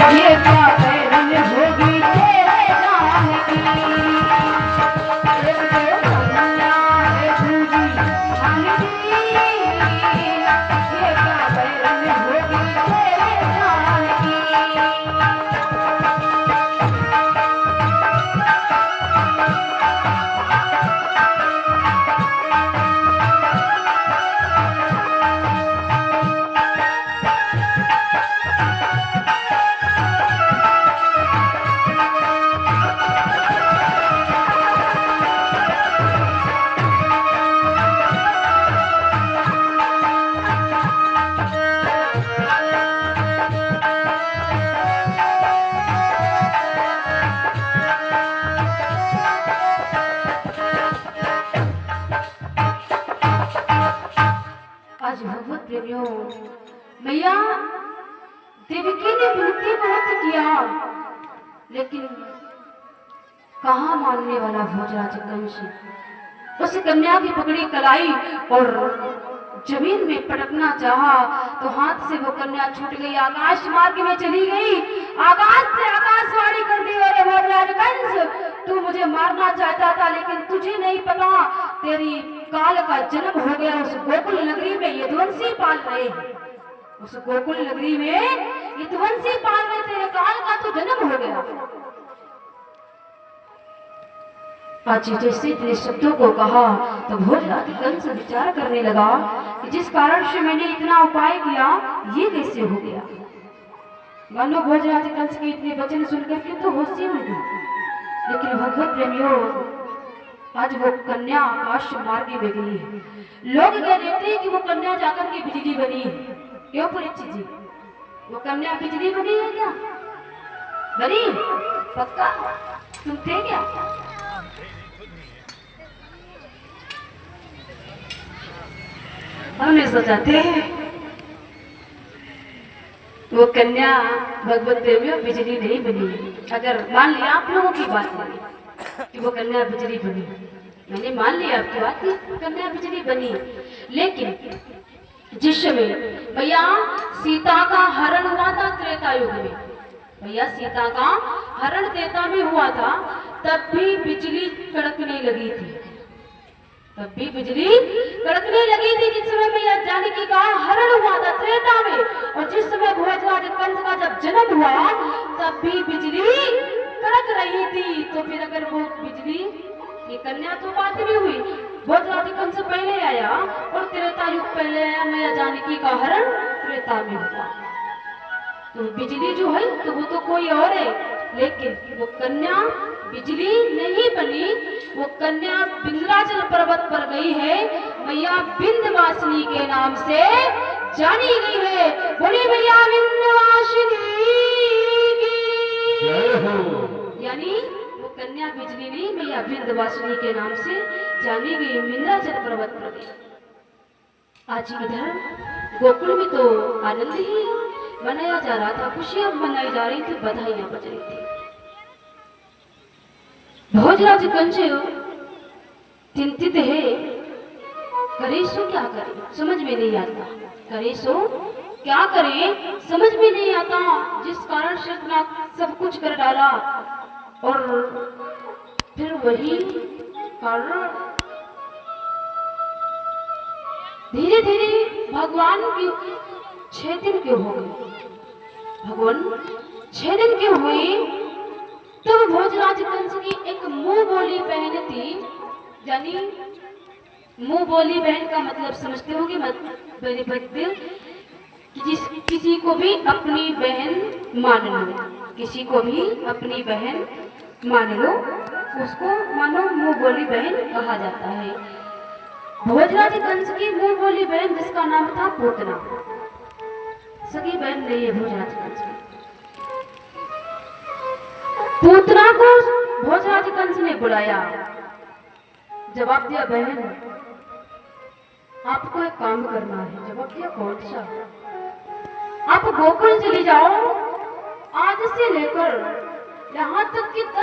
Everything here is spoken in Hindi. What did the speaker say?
ये क्या बैरन होगी तेरे जान की। एक तो कन्या है दूजी जान की, ये क्या बैरन होगी तेरे जान की। आज भगवत प्रेमियों, मैया देवकी ने विनती बहुत किया, लेकिन कहाँ मानने वाला भोजराज कंस। उस कन्या की पकड़ी कलाई और जमीन में पटकना चाहा तो हाथ से वो कन्या छूट गई, आकाश मार्ग में चली गई। आकाश से आकाशवाणी कर दी, अरे भोजराज कंस, तू मुझे मारना चाहता था, लेकिन तुझे नहीं पता तेरी काल का जन्म हो गया उस गोकुल नगरी में। यदुवंशी पाल रहे हैं, उस गोकुल नगरी में यदुवंशी पाल रहे, तेरे काल का तो जन्म हो गया। आज जैसे तेरे शब्दों को कहा तो भोजराज कंस विचार करने लगा कि जिस कारण से मैंने इतना उपाय किया ये कैसे हो गया। मानो भोजराज कंस के इतने वचन सुनकर के तो होश ही उड़ गई। लेकिन भगवत प्रेमियों, आज वो कन्या आकाश मार्ग में गई है। लोग कह देते हैं कि वो कन्या जाकर के बिजली बनी है। क्यों परीक्षित जी, वो कन्या बिजली बनी है क्या? बनी पक्का? तुम थे क्या? हमने सोचा थे वो कन्या भगवत प्रेमियों बिजली नहीं बनी। अगर मान लिया आप लोगों की बात कि वो कन्या बिजली बनी, मैंने मान लिया आपकी बात कि कन्या बिजली बनी, लेकिन जिस समय भैया सीता का हरण हुआ था त्रेता युग में, भैया सीता का हरण त्रेता में हुआ था, तब भी बिजली कड़कने लगी थी, तब भी बिजली कड़कने लगी थी। जिस समय मैया जानकी का हरण हुआ था त्रेता में, और जिस समय भोजराज कंस का जब जन्म हुआ तब भी बिजली कड़क रही थी। तो फिर अगर वो बिजली, ये कन्या तो बात भी हुई, भोजराज कंस पहले आया और त्रेता युग पहले आया, मैया जानकी का हरण त्रेता में हुआ। तो बिजली जो है तो वो तो कोई और है, लेकिन वो कन्या बिजली नहीं बनी, वो कन्या विंध्याचल पर्वत पर गई है, मैया विंध्यवासिनी के नाम से जानी गई है। बोली मैया विंध्यवासिनी की, यानी वो कन्या बिजली नहीं, मैया विंध्यवासिनी के नाम से जानी गई, विंध्याचल पर्वत पर गई। आज इधर गोकुल में तो आनंद ही मनाया जा रहा था, खुशियां मनाई जा रही थी, बधाइयां बज रही थी। भोजराज कंस चिंतित है, करे सो क्या करे समझ में नहीं आता, करे सो क्या करे समझ में नहीं आता। जिस कारण से इतना सब कुछ कर डाला और फिर वही कारण धीरे धीरे भगवान की 6 दिन के हो गए, भगवान 6 दिन के हुए। तब भोजराज कंस की एक मुंह बोली बहन थी, यानी मुंह बोली बहन का मतलब समझते होंगे मेरे बच्चे, कि किसी को भी अपनी बहन मान लो, किसी को भी अपनी बहन मान लो, उसको मानो मुंह बोली बहन कहा जाता है। भोजराज कंस की मुंह बोली बहन जिसका नाम था पूतना, सगी बहन नहीं है भोजराज कंस की। पूतना को भोजराज कंस ने बुलाया, जवाब दिया बहन आपको एक काम करना है। जवाब दिया कौन सा? आप गोकुल चली जाओ, आज से लेकर यहाँ तक कि 10